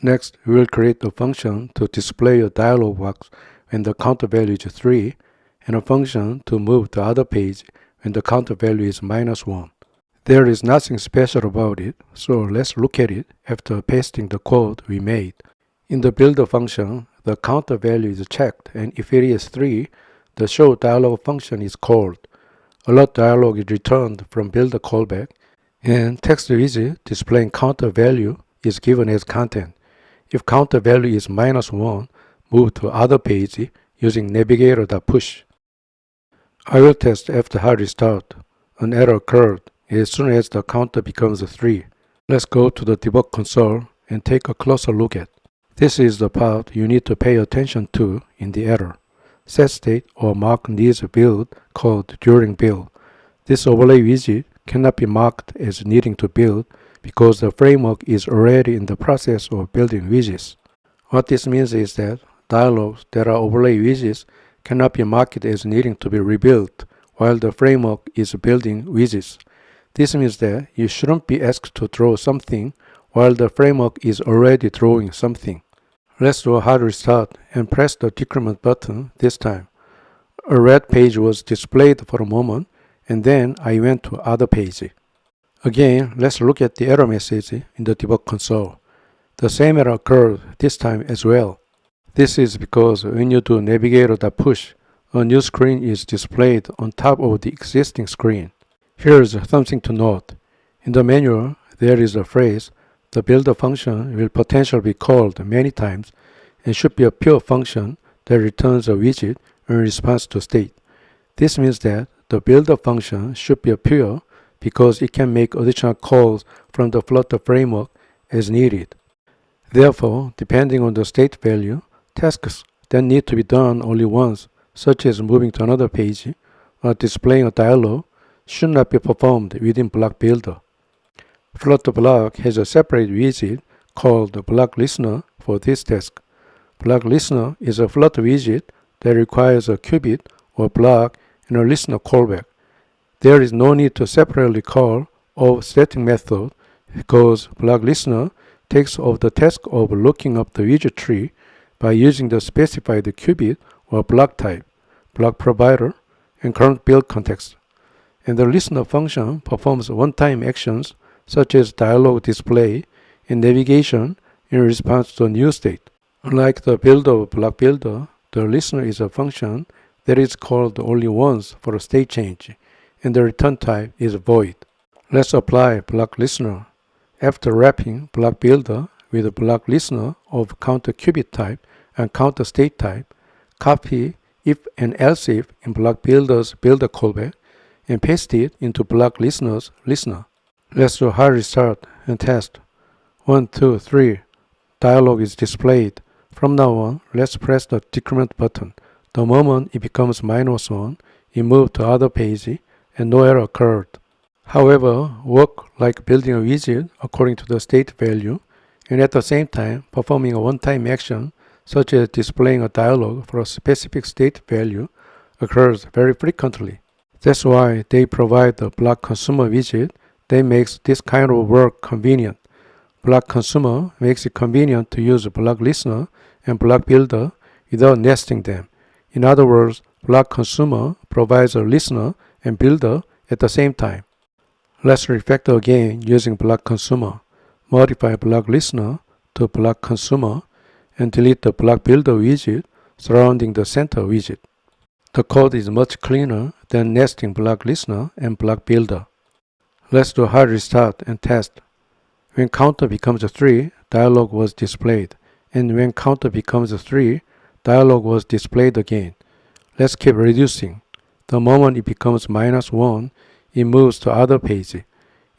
Next, we will create a function to display a dialog box when the counter value is 3, and a function to move to other page when the counter value is -1. There is nothing special about it, so let's look at it after pasting the code we made. In the builder function, the counter value is checked, and if it is 3, the show dialog function is called. Alert dialog is returned from builder callback, and text widget displaying counter value is given as content. If counter value is -1, move to other page using navigator.push. I will test after hard restart. An error occurred as soon as the counter becomes 3. Let's go to the debug console and take a closer look at. This is the part you need to pay attention to in the error. Set state or mark needs build called during build. This overlay widget cannot be marked as needing to build because the framework is already in the process of building widgets. What this means is that dialogs that are overlay widgets cannot be marked as needing to be rebuilt while the framework is building widgets. This means that you shouldn't be asked to draw something while the framework is already drawing something. Let's do a hard restart and press the decrement button this time. A red page was displayed for a moment, and then I went to other page. Again, let's look at the error message in the debug console. The same error occurred this time as well. This is because when you do navigator.push, a new screen is displayed on top of the existing screen. Here's something to note. In the manual, there is a phrase, the builder function will potentially be called many times and should be a pure function that returns a widget in response to state. This means that the builder function should be a pure because it can make additional calls from the Flutter framework as needed. Therefore, depending on the state value, tasks that need to be done only once, such as moving to another page or displaying a dialog, should not be performed within Block Builder. Flutter Bloc has a separate widget called BlocListener for this task. BlocListener is a Flutter widget that requires a qubit or block and a listener callback. There is no need to separately call of setting method because BlocListener takes off the task of looking up the widget tree by using the specified qubit or block type, block provider, and current build context. And the listener function performs one-time actions such as dialog display and navigation in response to a new state. Unlike the builder of Block Builder, the listener is a function that is called only once for a state change, and the return type is void. Let's apply BlocListener. After wrapping Block Builder with BlocListener of counter qubit type and counter state type, copy if and else if in Block Builder's builder callback and paste it into BlocListener's listener. Let's do hard restart and test. 1, 2, 3. Dialog is displayed. From now on, let's press the decrement button. The moment it becomes -1, it moves to other page and no error occurred. However, work like building a widget according to the state value and at the same time performing a one-time action such as displaying a dialog for a specific state value occurs very frequently. That's why they provide the Block Consumer widget that makes this kind of work convenient. Block Consumer makes it convenient to use BlocListener and Block Builder without nesting them. In other words, Block Consumer provides a listener and builder at the same time. Let's refactor again using Block Consumer. Modify BlocListener to Block Consumer and delete the Block Builder widget surrounding the center widget. The code is much cleaner than nesting BlocListener and Block Builder. Let's do a hard restart and test. When counter becomes 3, dialog was displayed, and when counter becomes 3, dialog was displayed again. Let's keep reducing. The moment it becomes -1, it moves to other page.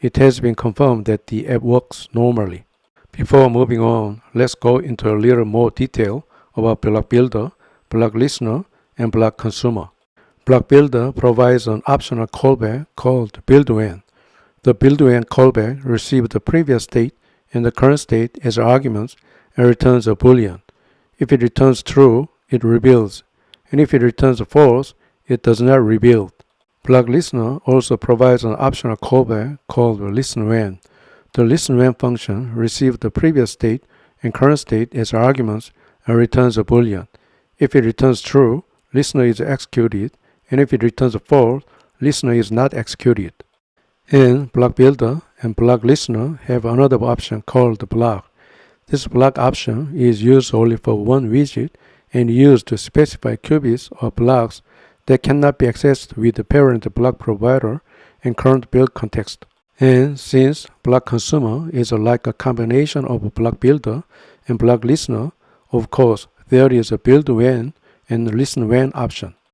It has been confirmed that the app works normally. Before moving on, let's go into a little more detail about Block Builder, BlocListener, and Block Consumer. Block Builder provides an optional callback called buildWhen. The buildWhen callback receives the previous state and the current state as arguments and returns a boolean. If it returns true, it rebuilds, and if it returns false, it does not rebuild. BlocListener also provides an optional callback called listenWhen. The listenWhen function receives the previous state and current state as arguments and returns a boolean. If it returns true, listener is executed, and if it returns false, listener is not executed. And block builder and block listener have another option called block. This block option is used only for one widget and used to specify qubits or blocks that cannot be accessed with the parent block provider and current build context. And since block consumer is like a combination of block builder and block listener, of course, there is a build when and listen when option.